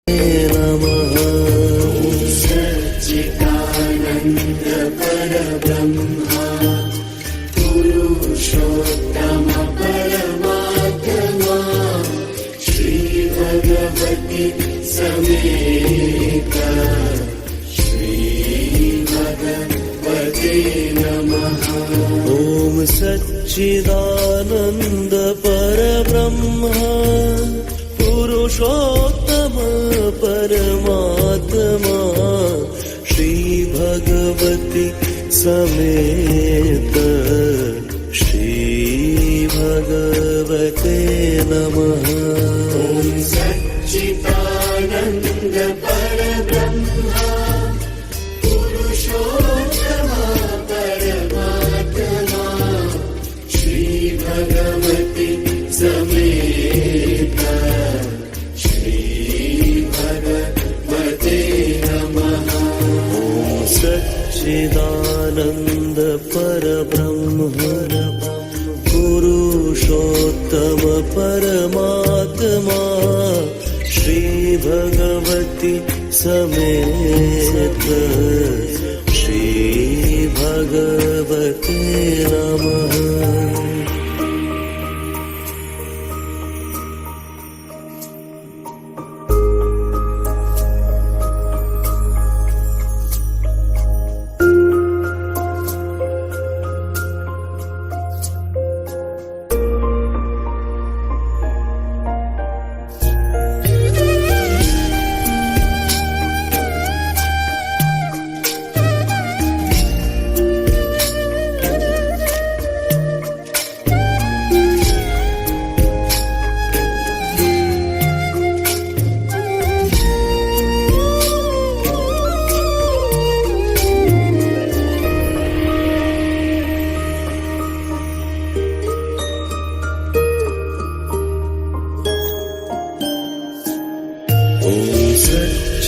नमः। सच्चिदानन्द परब्रह्मा पुरुषोत्तम परमात्मा श्री भगवती समेत श्री भगवते नमः। ओम सच्चिदानन्द परब्रह्मा पुरुषोत्तम परमात्मा श्री भगवती समेत श्री भगवते नमः। ओम सच्चिदानन्द परब्रह्मा पुरुषोत्तम परमात्मा श्री भगवती समेत श्री भगवते नमः। ओम सच्चिदानन्द परब्रह्म पुरुषोत्तम परमात्मा श्री भगवती समेत श्री भगवते नमः।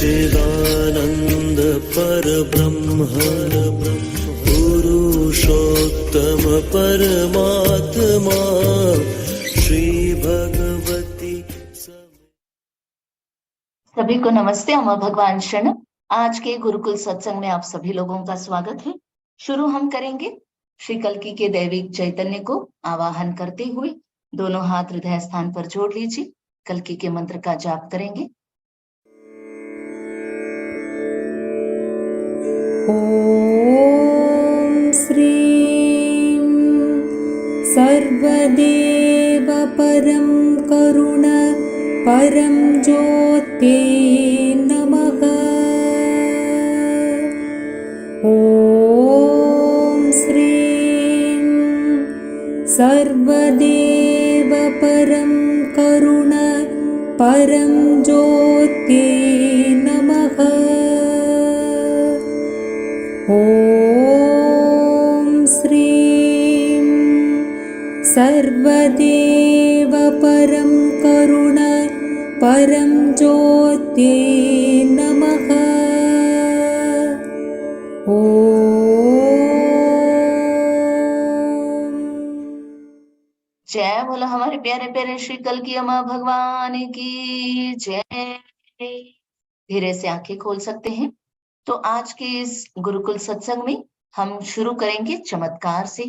सच्चिदानन्द परब्रह्म पुरुषोत्तम परमात्मा श्री भगवती। सभी को नमस्ते। अमर भगवान शरण। आज के गुरुकुल सत्संग में आप सभी लोगों का स्वागत है। शुरू हम करेंगे श्री कल्की के दैविक चैतन्य को आवाहन करते हुए। दोनों हाथ हृदय स्थान पर जोड़ लीजिए। कल्की के मंत्र का जाप करेंगे। ॐ श्रीं सर्वदेव परं करुण परं ज्योते नमः। ॐ श्रीं सर्वदेव परं करुण परं ज्योते नमः। ॐ श्रीं सर्वदेव परं करुण परं ज्योते नमः। ॐ जय बोलो हमारे प्यारे प्यारे श्री कल्की अम्मा भगवान की जय। धीरे से आंखें खोल सकते हैं। तो आज के इस गुरुकुल सत्संग में हम शुरू करेंगे चमत्कार से।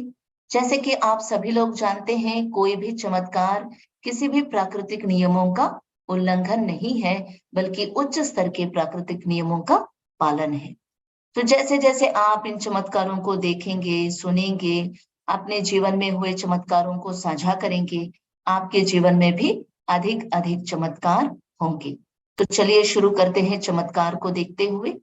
जैसे कि आप सभी लोग जानते हैं, कोई भी चमत्कार किसी भी प्राकृतिक नियमों का उल्लंघन नहीं है, बल्कि उच्च स्तर के प्राकृतिक नियमों का पालन है। तो जैसे जैसे आप इन चमत्कारों को देखेंगे, सुनेंगे, अपने जीवन में हुए चमत्कारों को साझा करेंगे, आपके जीवन में भी अधिक अधिक चमत्कार होंगे। तो चलिए शुरू करते हैं चमत्कार को देखते हुए।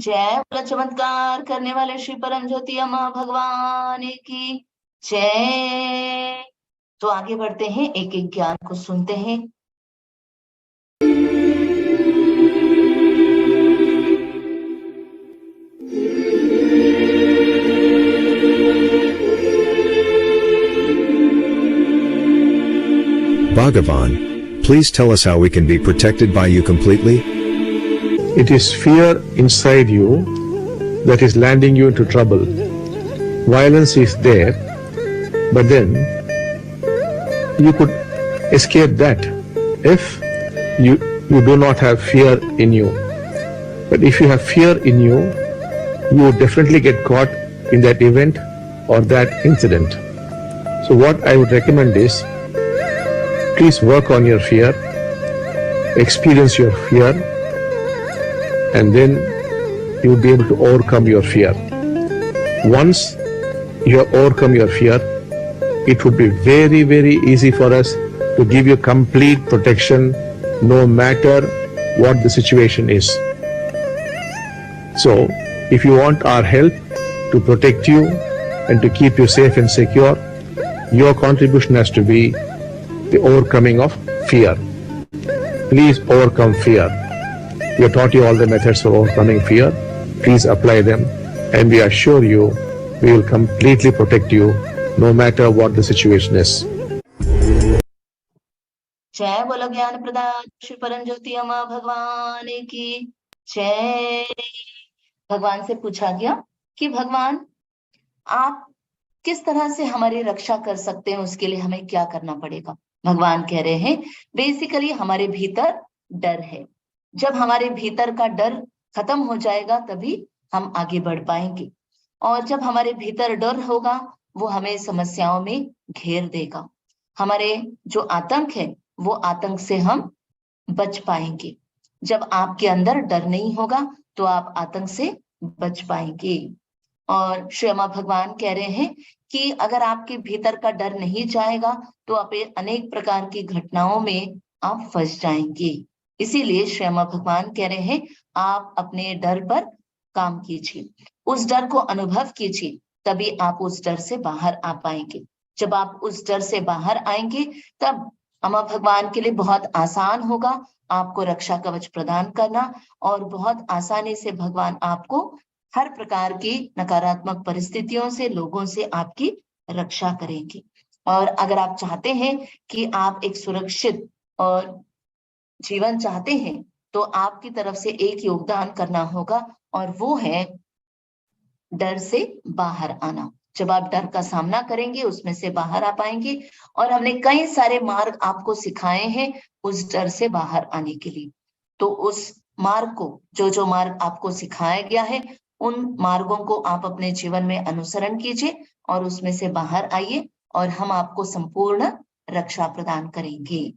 जय बोलो चमत्कार करने वाले श्री परम ज्योति अम्मा भगवान की जय। तो आगे बढ़ते हैं, एक एक ज्ञान को सुनते हैं। Bhagavan, please tell us how we can be protected by you completely. It is fear inside you that is landing you into trouble. Violence is there, but then you could escape that if you do not have fear in you. But if you have fear in you, you would definitely get caught in that event or that incident. So what I would recommend is, please work on your fear, experience your fear, and then you will be able to overcome your fear. Once you have overcome your fear, it would be very, very easy for us to give you complete protection no matter what the situation is. So, if you want our help to protect you and to keep you safe and secure, your contribution has to be the overcoming of fear. Please overcome fear. We have taught you all the methods for overcoming fear. Please apply them, and we assure you we will completely protect you no matter what the situation is. जय बोलो ज्ञान प्रदान श्री परम ज्योति अम्मा भगवान की जय। भगवान से पूछा गया कि भगवान आप किस तरह से हमारी रक्षा कर सकते हैं, उसके लिए हमें क्या करना पड़ेगा। भगवान कह रहे हैं बेसिकली हमारे भीतर डर है। जब हमारे भीतर का डर खत्म हो जाएगा तभी हम आगे बढ़ पाएंगे, और जब हमारे भीतर डर होगा वो हमें समस्याओं में घेर देगा। हमारे जो आतंक है वो आतंक से हम बच पाएंगे। जब आपके अंदर डर नहीं होगा तो आप आतंक से बच पाएंगे। और श्री अम्मा भगवान कह रहे हैं कि अगर आपके भीतर का डर नहीं जाएगा तो आप अनेक प्रकार की घटनाओं में आप फंस जाएंगे। इसीलिए श्री अम्मा भगवान कह रहे हैं आप अपने डर पर काम कीजिए, उस डर को अनुभव कीजिए, तभी आप उस डर से बाहर आ पाएंगे। जब आप उस डर से बाहर आएंगे तब अम्मा भगवान के लिए बहुत आसान होगा आपको रक्षा कवच प्रदान करना, और बहुत आसानी से भगवान आपको हर प्रकार की नकारात्मक परिस्थितियों से, लोगों से आपकी रक्षा करेंगे। और अगर आप चाहते हैं कि आप एक सुरक्षित और जीवन चाहते हैं तो आपकी तरफ से एक योगदान करना होगा, और वो है डर से बाहर आना। जब आप डर का सामना करेंगे उसमें से बाहर आ पाएंगे। और हमने कई सारे मार्ग आपको सिखाए हैं उस डर से बाहर आने के लिए। तो उस मार्ग को, जो मार्ग आपको सिखाया गया है, उन मार्गों को आप अपने जीवन में अनुसरण कीजिए और उसमें से बाहर आइए, और हम आपको संपूर्ण रक्षा प्रदान करेंगे।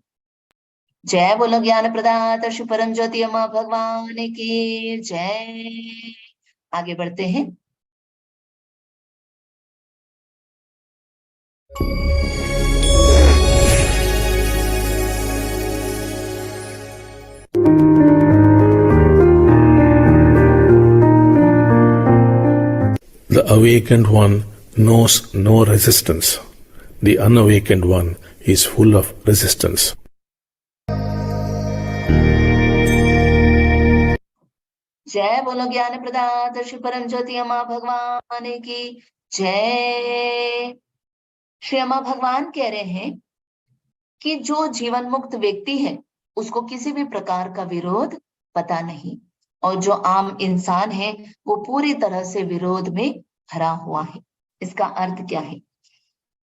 जय बोलो ज्ञान प्रदाता श्री परम ज्योति अम्मा भगवान की जय। आगे बढ़ते हैं। The awakened one knows no resistance. The unawakened one is full of resistance. जय बोलो ज्ञान प्रदाता श्री परम ज्योति अम्मा भगवान की जय। श्री अम्मा भगवान कह रहे हैं कि जो जीवन मुक्त व्यक्ति है उसको किसी भी प्रकार का विरोध पता नहीं, और जो आम इंसान है वो पूरी तरह से विरोध में भरा हुआ है। इसका अर्थ क्या है?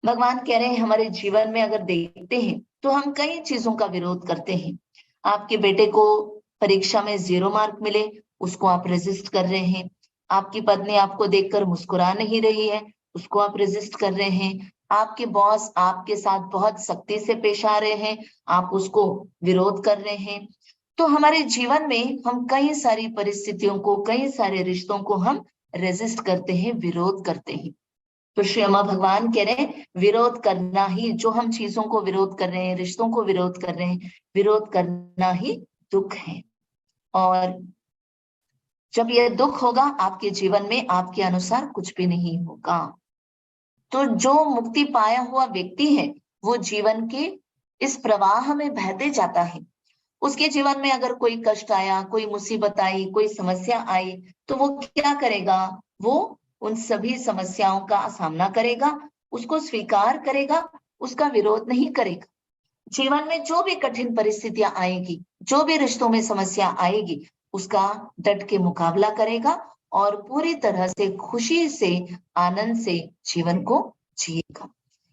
भगवान कह रहे हैं हमारे जीवन में अगर देखते हैं तो हम कई चीजों का विरोध करते हैं। आपके बेटे को परीक्षा में 0 मार्क मिले, उसको आप रेजिस्ट कर रहे हैं। आपकी पत्नी आपको देखकर मुस्कुरा नहीं रही है, उसको आप रेजिस्ट कर रहे हैं। आपके बॉस आपके साथ बहुत सख्ती से पेश आ रहे हैं, आप उसको विरोध कर रहे हैं। तो हमारे जीवन में हम कई सारी परिस्थितियों को, कई सारे रिश्तों को हम रेजिस्ट करते हैं, विरोध करते हैं। तो श्री अम्मा भगवान कह रहे हैं विरोध करना ही, जो हम चीजों को विरोध कर रहे हैं, रिश्तों को विरोध कर रहे हैं, विरोध करना ही दुख है। और जब यह दुख होगा आपके जीवन में, आपके अनुसार कुछ भी नहीं होगा। तो जो मुक्ति पाया हुआ व्यक्ति है वो जीवन के इस प्रवाह में बहते जाता है। उसके जीवन में अगर कोई कष्ट आया, कोई मुसीबत आई, कोई समस्या आई, तो वो क्या करेगा? वो उन सभी समस्याओं का सामना करेगा, उसको स्वीकार करेगा, उसका विरोध नहीं करेगा। जीवन में जो भी कठिन परिस्थितियां आएगी, जो भी रिश्तों में समस्या आएगी, उसका डट के मुकाबला करेगा और पूरी तरह से खुशी से, आनंद से जीवन को जिएगा।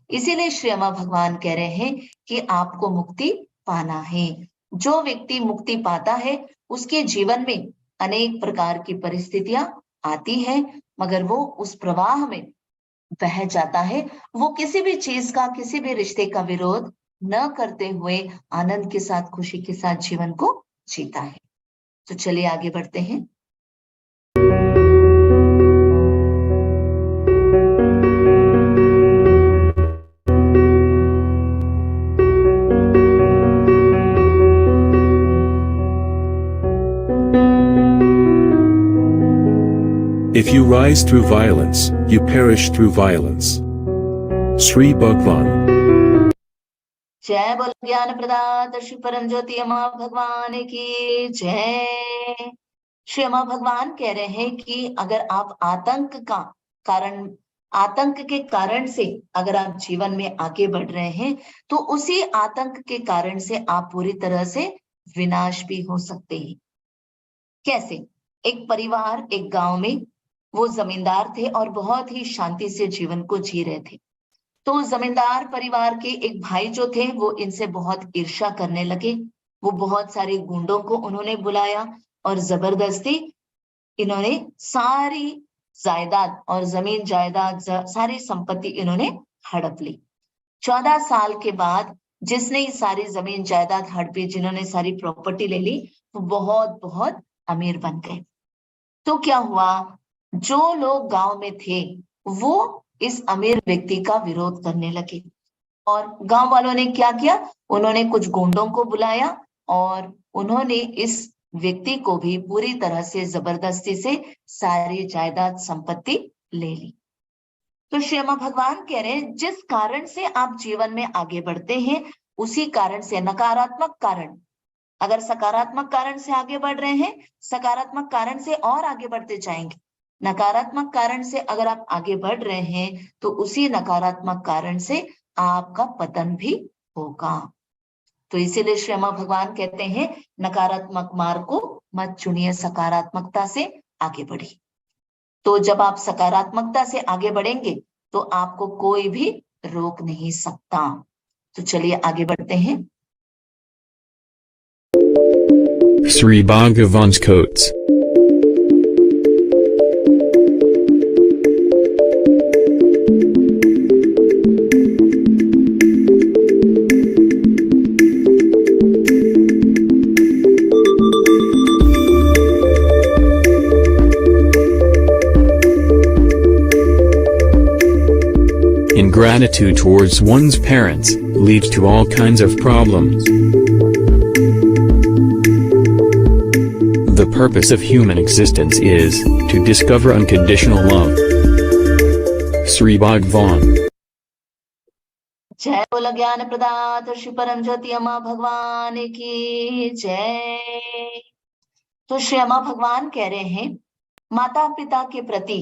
इसीलिए श्री अम्मा भगवान कह रहे हैं कि आपको मुक्ति पाना है। जो व्यक्ति मुक्ति पाता है उसके जीवन में अनेक प्रकार की परिस्थितियां आती हैं, मगर वो उस प्रवाह में बह जाता है। वो किसी भी चीज का, किसी भी रिश्ते का विरोध न करते हुए आनंद के साथ, खुशी के साथ जीवन को जीता है। तो चलिए आगे बढ़ते हैं। If you rise through violence, you perish through violence. Sri Bhagwan. जय बोल ज्ञान प्रदाता श्री परम ज्योति अम्मा भगवान की जय। श्री अम्मा भगवान कह रहे हैं कि अगर आप आतंक के कारण से अगर आप जीवन में आगे बढ़ रहे हैं, तो उसी आतंक के कारण से आप पूरी तरह से विनाश भी हो सकते हैं। कैसे? एक परिवार, एक गांव में वो जमींदार थे और बहुत ही शांति से जीवन को जी रहे थे। तो जमींदार परिवार के एक भाई जो थे वो इनसे बहुत ईर्ष्या करने लगे। वो बहुत सारे गुंडों को उन्होंने बुलाया और जबरदस्ती इन्होंने सारी जायदाद और जमीन जायदाद, सारी संपत्ति इन्होंने हड़प ली। 14 साल के बाद जिसने सारी जमीन जायदाद हड़पी, जिन्होंने सारी प्रॉपर्टी ले ली, वो बहुत बहुत अमीर बन गए। तो क्या हुआ? जो लोग गांव में थे वो इस अमीर व्यक्ति का विरोध करने लगे और गांव वालों ने क्या किया? उन्होंने कुछ गुंडों को बुलाया और उन्होंने इस व्यक्ति को भी पूरी तरह से जबरदस्ती से सारी जायदाद संपत्ति ले ली। तो श्री अम्मा भगवान कह रहे हैं, जिस कारण से आप जीवन में आगे बढ़ते हैं उसी कारण से, नकारात्मक कारण, अगर सकारात्मक कारण से आगे बढ़ रहे हैं, सकारात्मक कारण से और आगे बढ़ते जाएंगे। नकारात्मक कारण से अगर आप आगे बढ़ रहे हैं तो उसी नकारात्मक कारण से आपका पतन भी होगा। तो इसीलिए श्री अम्मा भगवान कहते हैं, नकारात्मक मार्ग को मत चुनिए, सकारात्मकता से आगे बढ़िए। तो जब आप सकारात्मकता से आगे बढ़ेंगे तो आपको कोई भी रोक नहीं सकता। तो चलिए आगे बढ़ते हैं। Sri Bhagavan's quotes. Ingratitude towards one's parents leads to all kinds of problems. The purpose of human existence is to discover unconditional love. Sri Bhagavan. जय बोल ज्ञान प्रदाता श्री परम ज्योति अम्मा भगवान की जय। तो श्री अम्मा भगवान कह रहे हैं, माता पिता के प्रति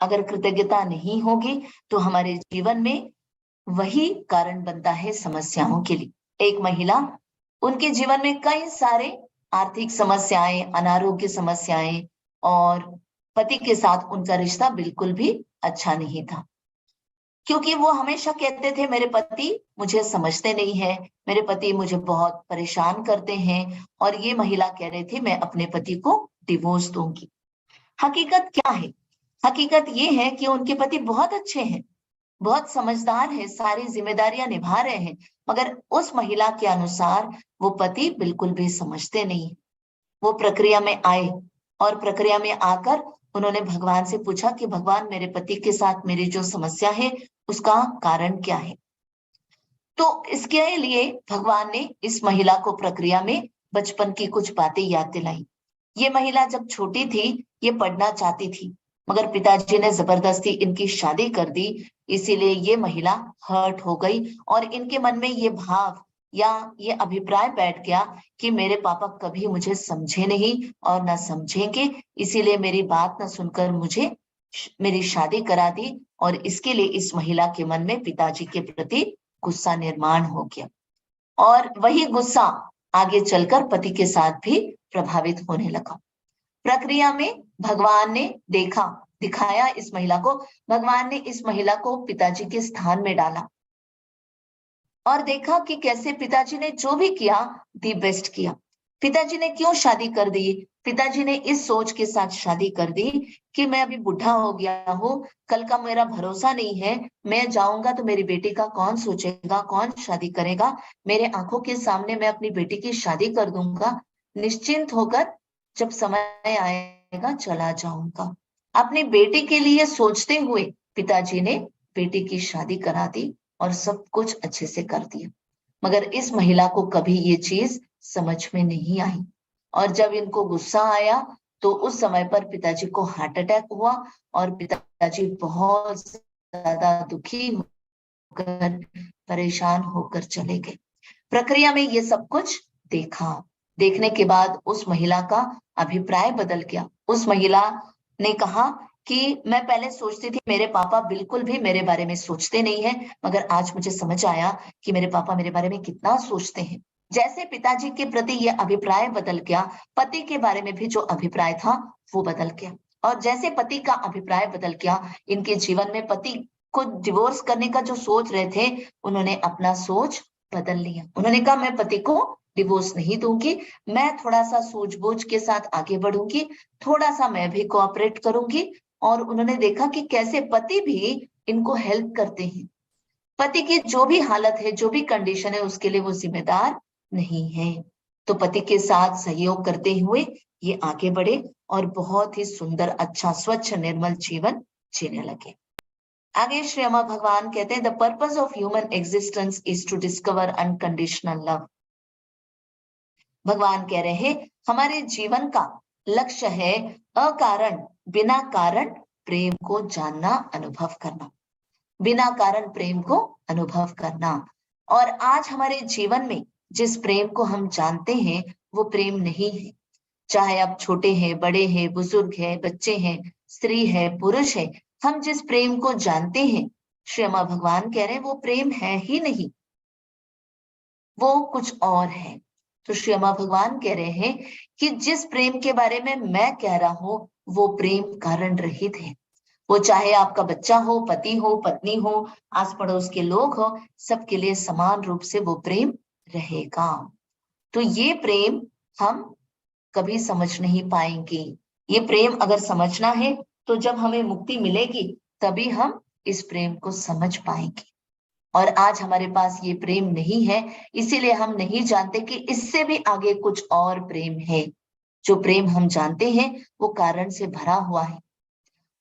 अगर कृतज्ञता नहीं होगी तो हमारे जीवन में वही कारण बनता है समस्याओं के लिए। एक महिला, उनके जीवन में कई सारे आर्थिक समस्याएं, अनारोग्य समस्याएं और पति के साथ उनका रिश्ता बिल्कुल भी अच्छा नहीं था, क्योंकि वो हमेशा कहते थे मेरे पति मुझे समझते नहीं है, मेरे पति मुझे बहुत परेशान करते हैं। और ये महिला कह रही थी मैं अपने पति को डिवोर्स दूंगी। हकीकत क्या है? हकीकत ये है कि उनके पति बहुत अच्छे हैं, बहुत समझदार है, सारी जिम्मेदारियां निभा रहे हैं, मगर उस महिला के अनुसार वो पति बिल्कुल भी समझते नहीं। वो प्रक्रिया में आए और प्रक्रिया में आकर उन्होंने भगवान से पूछा कि भगवान, मेरे पति के साथ मेरी जो समस्या है उसका कारण क्या है? तो इसके लिए भगवान ने इस महिला को प्रक्रिया में बचपन की कुछ बातें याद दिलाई। ये महिला जब छोटी थी, ये पढ़ना चाहती थी, मगर पिताजी ने जबरदस्ती इनकी शादी कर दी। इसीलिए ये महिला हर्ट हो गई और इनके मन में ये भाव या ये अभिप्राय बैठ गया कि मेरे पापा कभी मुझे समझे नहीं और ना समझेंगे, इसीलिए मेरी बात ना सुनकर मुझे मेरी शादी करा दी। और इसके लिए इस महिला के मन में पिताजी के प्रति गुस्सा निर्माण हो गया और वही गुस्सा आगे चलकर पति के साथ भी प्रभावित होने लगा। प्रक्रिया में भगवान ने दिखाया इस महिला को, भगवान ने इस महिला को पिताजी के स्थान में डाला और देखा कि कैसे पिताजी ने जो भी किया दी बेस्ट किया। पिताजी ने क्यों शादी कर दी? पिताजी ने इस सोच के साथ शादी कर दी कि मैं अभी बुढ़ा हो गया हूँ, कल का मेरा भरोसा नहीं है, मैं जाऊंगा तो मेरी बेटी का कौन सोचेगा, कौन शादी करेगा, मेरे आंखों के सामने मैं अपनी बेटी की शादी कर दूंगा, निश्चिंत होकर जब समय आएगा चला जाऊंगा। अपनी बेटी के लिए सोचते हुए पिताजी ने बेटी की शादी करा दी और सब कुछ अच्छे से कर दिया। मगर इस महिला को कभी ये चीज समझ में नहीं आई और जब इनको गुस्सा आया तो उस समय पर पिताजी को हार्ट अटैक हुआ और पिताजी बहुत ज्यादा दुखी होकर परेशान होकर चले गए। प्रक्रिया में ये सब कुछ देखने के बाद उस महिला का अभिप्राय बदल गया। उस महिला ने कहा कि मैं पहले सोचती थी मेरे पापा बिल्कुल भी मेरे बारे में सोचते नहीं है, मगर आज मुझे समझ आया कि मेरे पापा मेरे बारे में कितना सोचते हैं। जैसे पिताजी के प्रति यह अभिप्राय बदल गया, पति के बारे में भी जो अभिप्राय था वो बदल गया और जैसे पति का अभिप्राय बदल गया, इनके जीवन में पति को डिवोर्स करने का जो सोच रहे थे, उन्होंने अपना सोच बदल लिया। उन्होंने कहा मैं पति को डिवोर्स नहीं दूंगी, मैं थोड़ा सा सूझबूझ के साथ आगे बढ़ूंगी, थोड़ा सा मैं भी कोऑपरेट करूंगी। और उन्होंने देखा कि कैसे पति भी इनको हेल्प करते हैं, पति की जो भी हालत है, जो भी कंडीशन है, उसके लिए वो जिम्मेदार नहीं है। तो पति के साथ सहयोग करते हुए ये आगे बढ़े और बहुत ही सुंदर, अच्छा, स्वच्छ, निर्मल जीवन जीने लगे। आगे श्री अम्मा भगवान कहते हैं, the purpose of human existence is to discover unconditional love. Bhagavan कह रहे हैं हमारे जीवन का लक्ष्य है अकारण, बिना कारण प्रेम को जानना, अनुभव करना, बिना कारण प्रेम को अनुभव करना। और आज हमारे जीवन में जिस प्रेम को हम जानते हैं वो प्रेम नहीं है, चाहे आप छोटे हैं, बड़े हैं, बुजुर्ग हैं, बच्चे हैं, स्त्री है, पुरुष है, हम जिस प्रेम को जानते हैं, श्री अम्मा भगवान कह रहे हैं वो प्रेम है ही नहीं, वो कुछ और है। तो श्री अम्मा भगवान कह रहे हैं कि जिस प्रेम के बारे में मैं कह रहा हूं वो प्रेम कारण रहित है। वो चाहे आपका बच्चा हो, पति हो, पत्नी हो, आस पड़ोस के लोग हो, सबके लिए समान रूप से वो प्रेम रहेगा। तो ये प्रेम हम कभी समझ नहीं पाएंगे। ये प्रेम अगर समझना है तो जब हमें मुक्ति मिलेगी तभी हम इस प्रेम को समझ पाएंगे। और आज हमारे पास ये प्रेम नहीं है, इसीलिए हम नहीं जानते कि इससे भी आगे कुछ और प्रेम है। जो प्रेम हम जानते हैं वो कारण से भरा हुआ है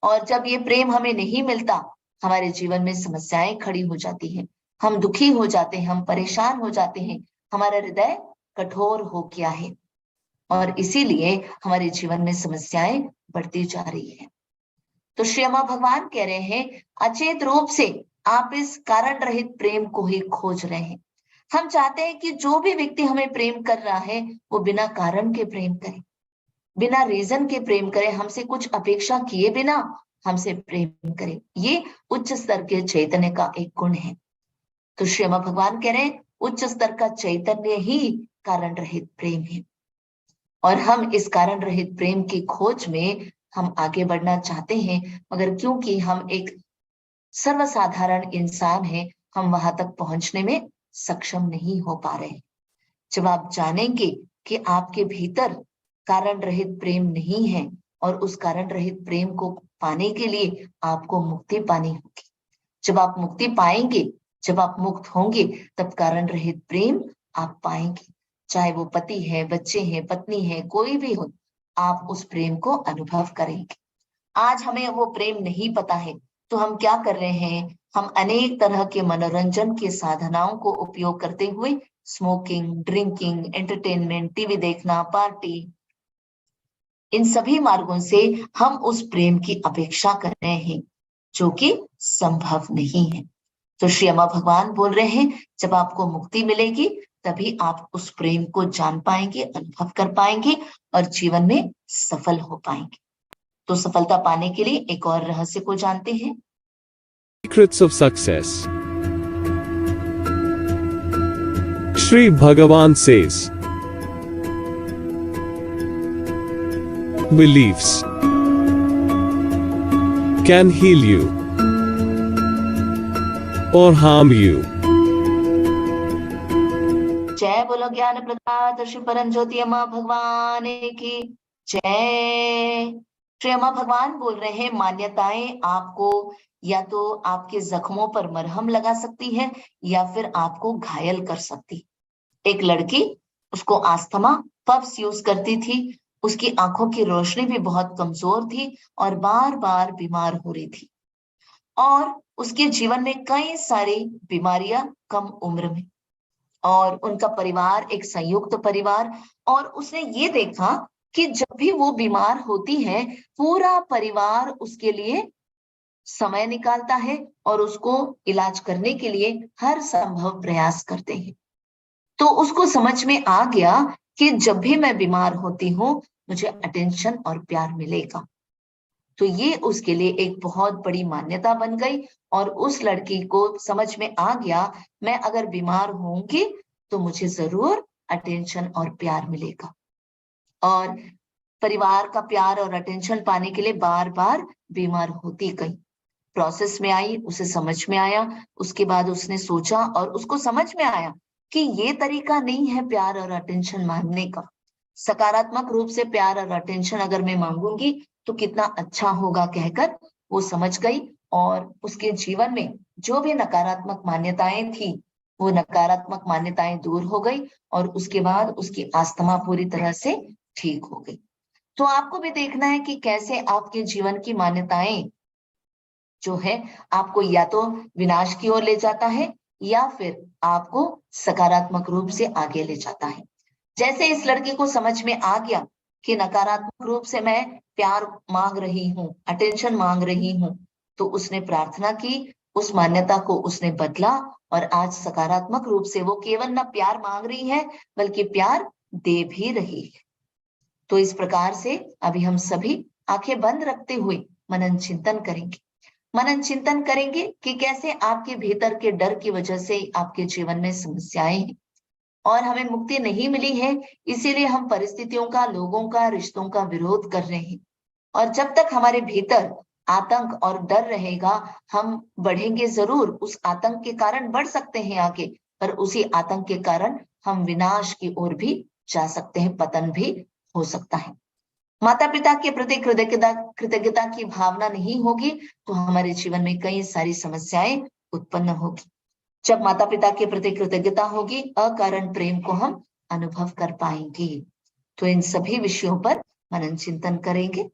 और जब ये प्रेम हमें नहीं मिलता, हमारे जीवन में समस्याएं खड़ी हो जाती हैं, हम दुखी हो जाते हैं, हम परेशान हो जाते हैं, हमारा हृदय कठोर हो गया है और इसीलिए हमारे जीवन में समस्याएं बढ़ती जा रही है। तो श्री अम्मा भगवान कह रहे हैं अचेत रूप से आप इस कारण रहित प्रेम को ही खोज रहे हैं। हम चाहते हैं कि जो भी व्यक्ति हमें प्रेम कर रहा है वो बिना कारण के प्रेम करे, बिना रीजन के प्रेम करे, हमसे कुछ अपेक्षा किए बिना हमसे प्रेम करे। ये उच्च स्तर के चैतन्य का एक गुण है। तो श्री अम्मा भगवान कह रहे हैं उच्च स्तर का चैतन्य ही कारण रहित प्रेम है और हम इस कारण रहित प्रेम की खोज में हम आगे बढ़ना चाहते हैं, मगर क्योंकि हम एक सर्वसाधारण इंसान हैं, हम वहां तक पहुंचने में सक्षम नहीं हो पा रहे। जब आप जानेंगे कि आपके भीतर कारण रहित प्रेम नहीं है और उस कारण रहित प्रेम को पाने के लिए आपको मुक्ति पानी होगी, जब आप मुक्ति पाएंगे, जब आप मुक्त होंगे, तब कारण रहित प्रेम आप पाएंगे। चाहे वो पति है, बच्चे हैं, पत्नी है, कोई भी हो, आप उस प्रेम को अनुभव करेंगे। आज हमें वो प्रेम नहीं पता है तो हम क्या कर रहे हैं, हम अनेक तरह के मनोरंजन के साधनाओं को उपयोग करते हुए स्मोकिंग, ड्रिंकिंग, एंटरटेनमेंट, टीवी देखना, पार्टी, इन सभी मार्गों से हम उस प्रेम की अपेक्षा कर रहे हैं जो कि संभव नहीं है। तो श्री अम्मा भगवान बोल रहे हैं, जब आपको मुक्ति मिलेगी तभी आप उस प्रेम को जान पाएंगे, अनुभव कर पाएंगे और जीवन में सफल हो पाएंगे। तो सफलता पाने के लिए एक और रहस्य को जानते हैं। Secrets of Success. Shri Bhagavan says, beliefs can heal you or harm you. जय बोलो ज्ञान प्रदाता श्री परम ज्योति अम्मा भगवान की जय। श्री अम्मा भगवान बोल रहे हैं, मान्यताएं आपको या तो आपके जख्मों पर मरहम लगा सकती है या फिर आपको घायल कर सकती। एक लड़की, उसको आस्थमा, पफ्स यूज करती थी, उसकी आंखों की रोशनी भी बहुत कमजोर थी और बार बार बीमार हो रही थी और उसके जीवन में कई सारी बीमारियां कम उम्र में, और उनका परिवार एक संयुक्त परिवार, और उसने ये देखा कि जब भी वो बीमार होती है पूरा परिवार उसके लिए समय निकालता है और उसको इलाज करने के लिए हर संभव प्रयास करते हैं। तो उसको समझ में आ गया कि जब भी मैं बीमार होती हूँ मुझे अटेंशन और प्यार मिलेगा। तो ये उसके लिए एक बहुत बड़ी मान्यता बन गई और उस लड़की को समझ में आ गया, मैं अगर बीमार होंगी तो मुझे जरूर अटेंशन और प्यार मिलेगा। और परिवार का प्यार और अटेंशन पाने के लिए बार बार बीमार होती गई। प्रोसेस में आई, उसे समझ में आया, उसके बाद उसने सोचा और उसको समझ में आया कि ये तरीका नहीं है प्यार और अटेंशन मांगने का। सकारात्मक रूप से प्यार और अटेंशन अगर मैं मांगूंगी तो कितना अच्छा होगा कहकर वो समझ गई और उसके जीवन में जो भी नकारात्मक मान्यताएं थी वो नकारात्मक मान्यताएं दूर हो गई और उसके बाद उसकी आस्थमा पूरी तरह से ठीक हो गई। तो आपको भी देखना है कि कैसे आपके जीवन की मान्यताएं जो है आपको या तो विनाश की ओर ले जाता है या फिर आपको सकारात्मक रूप से आगे ले जाता है। जैसे इस लड़की को समझ में आ गया कि नकारात्मक रूप से मैं प्यार मांग रही हूँ, अटेंशन मांग रही हूँ, तो उसने प्रार्थना की, उस मान्यता को उसने बदला और आज सकारात्मक रूप से वो केवल न प्यार मांग रही है बल्कि प्यार दे भी रही है। तो इस प्रकार से अभी हम सभी आंखें बंद रखते हुए मनन चिंतन करेंगे। मनन चिंतन करेंगे कि कैसे आपके भीतर के डर की वजह से आपके जीवन में समस्याएं हैं और हमें मुक्ति नहीं मिली है, इसीलिए हम परिस्थितियों का, लोगों का, रिश्तों का विरोध कर रहे हैं। और जब तक हमारे भीतर आतंक और डर रहेगा हम बढ़ेंगे जरूर, उस आतंक के कारण बढ़ सकते हैं आगे, पर उसी आतंक के कारण हम विनाश की ओर भी जा सकते हैं, पतन भी हो सकता है। माता पिता के प्रति कृतज्ञता की भावना नहीं होगी तो हमारे जीवन में कई सारी समस्याएं उत्पन्न होगी। जब माता पिता के प्रति कृतज्ञता होगी, अकारण प्रेम को हम अनुभव कर पाएंगे। तो इन सभी विषयों पर मनन चिंतन करेंगे।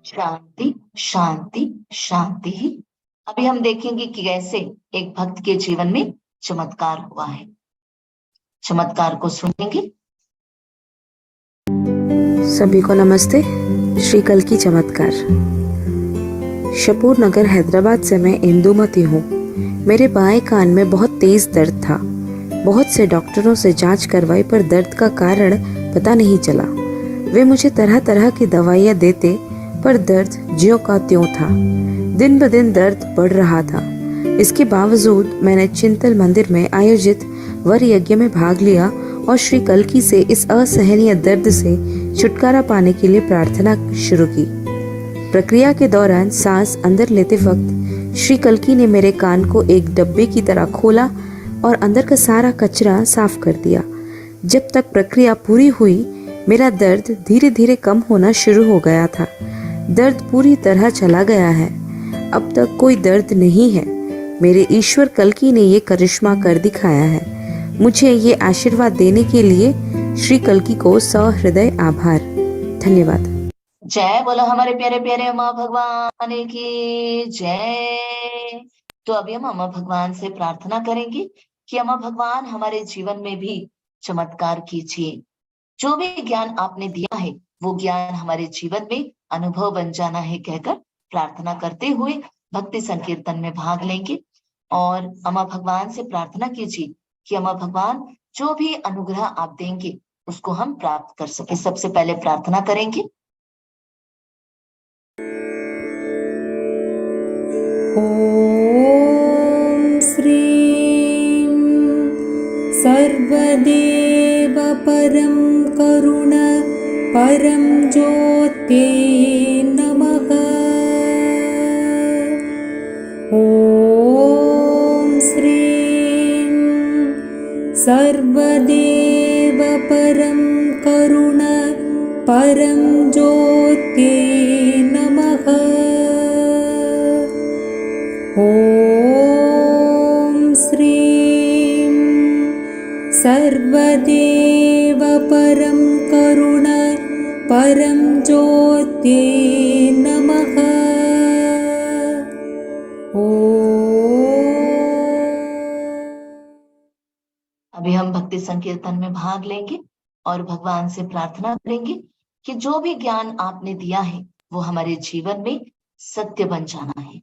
शांति शांति शांति ही। अभी हम देखेंगे कि कैसे एक भक्त के जीवन में चमत्कार हुआ है। चमत्कार को सुनेंगे। सभी को नमस्ते। श्री कल की चमत्कार। शपूर नगर हैदराबाद से मैं इंदुमती हूँ। मेरे बाएं कान में बहुत तेज दर्द था। बहुत से डॉक्टरों से जांच करवाई पर दर्द का कारण पता नहीं चला। वे मुझे तरह तरह की दवाइयाँ देते पर दर्द ज्यों का त्यों था। दिन ब दिन दर्द बढ़ रहा था। इसके बावजूद मैंने चिंतल मंदिर में आयोजित वर यज्ञ में भाग लिया और श्री कल्की से इस असहनीय दर्द से छुटकारा पाने के लिए प्रार्थना शुरू की। प्रक्रिया के दौरान सांस अंदर लेते वक्त श्री कल्की ने मेरे कान को एक डब्बे की तरह खोला और अंदर का सारा कचरा साफ कर दिया। जब तक प्रक्रिया पूरी हुई मेरा दर्द धीरे धीरे कम होना शुरू हो गया था। दर्द पूरी तरह चला गया है। अब तक कोई दर्द नहीं है। मेरे ईश्वर कल्की ने ये करिश्मा कर दिखाया है। मुझे ये आशीर्वाद देने के लिए श्री कल्की को सहृदय आभार। धन्यवाद। जय बोलो हमारे प्यारे प्यारे माँ भगवान की जय। तो अभी हम अम्मा भगवान से प्रार्थना करेंगे कि अम्मा भगवान हमारे जीवन में भी चमत्कार कीजिए। जो भी ज्ञान आपने दिया है वो ज्ञान हमारे जीवन में अनुभव बन जाना है कहकर प्रार्थना करते हुए भक्ति संकीर्तन में भाग लेंगे। और अम्मा भगवान से प्रार्थना कीजिए कि अम्मा भगवान जो भी अनुग्रह आप देंगे उसको हम प्राप्त कर सके। सबसे पहले प्रार्थना करेंगे। ॐ श्रीं सर्वदेव परं करुण परं ज्योते नमः। ॐ श्रीं सर्वदेव परं करुण परं ज्योते नमः। ॐ श्रीं सर्वदेव परं करुण परं ज्योते नमः। अभी हम भक्ति संकीर्तन में भाग लेंगे और भगवान से प्रार्थना करेंगे कि जो भी ज्ञान आपने दिया है वो हमारे जीवन में सत्य बन जाना है।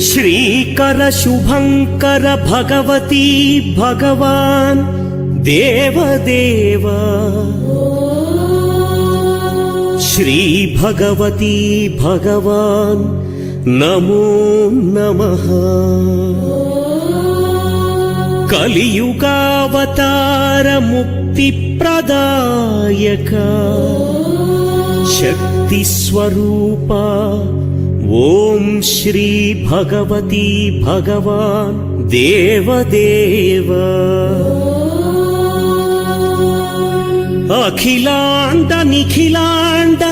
श्रीकर शुभंकर भगवती भगवान देवदेव। श्री भगवती भगवान नमो नमः। कलियुगावतार मुक्ति प्रदायक शक्ति स्वरूपा ओम श्री भगवती भगवान देवदेव। अखिलांड निखिलांड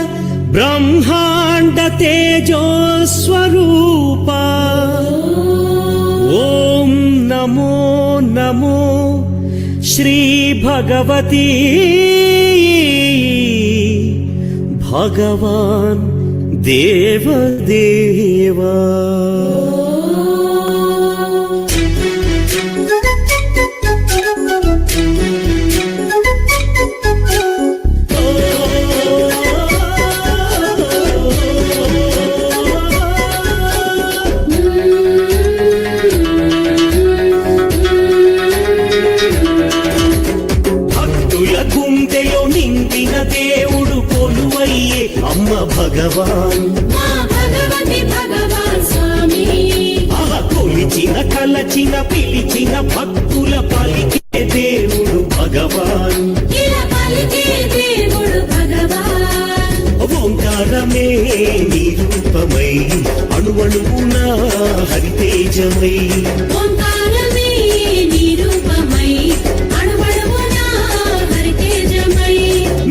ब्रह्मांड तेजो स्वरूपा ओम नमो नमो श्री भगवती भगवान देवदेवा। భగవాన్ కొలిచిన కలచిన పిలిచిన భక్తుల పలికే దేవుడు భగవాన్। ఓంకారమే నిరూపమై అణువణువున హరితేజమై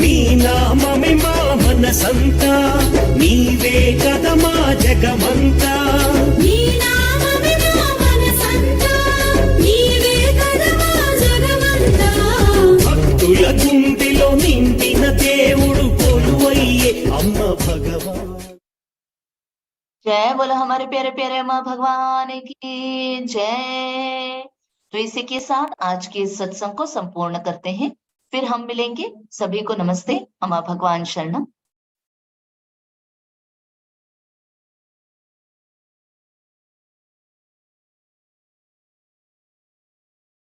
నీ నామమే మా మనసంతా నీవే కదా మా జగమంతా। భక్తుల గుండెలో నిండిన దేవుడు కొలువయ్యే అమ్మ భగవాన్। जय बोलो हमारे प्यारे प्यारे माँ भगवान की जय। तो इसी के साथ आज के इस सत्संग को संपूर्ण करते हैं। फिर हम मिलेंगे। सभी को नमस्ते, अमा भगवान शरणम।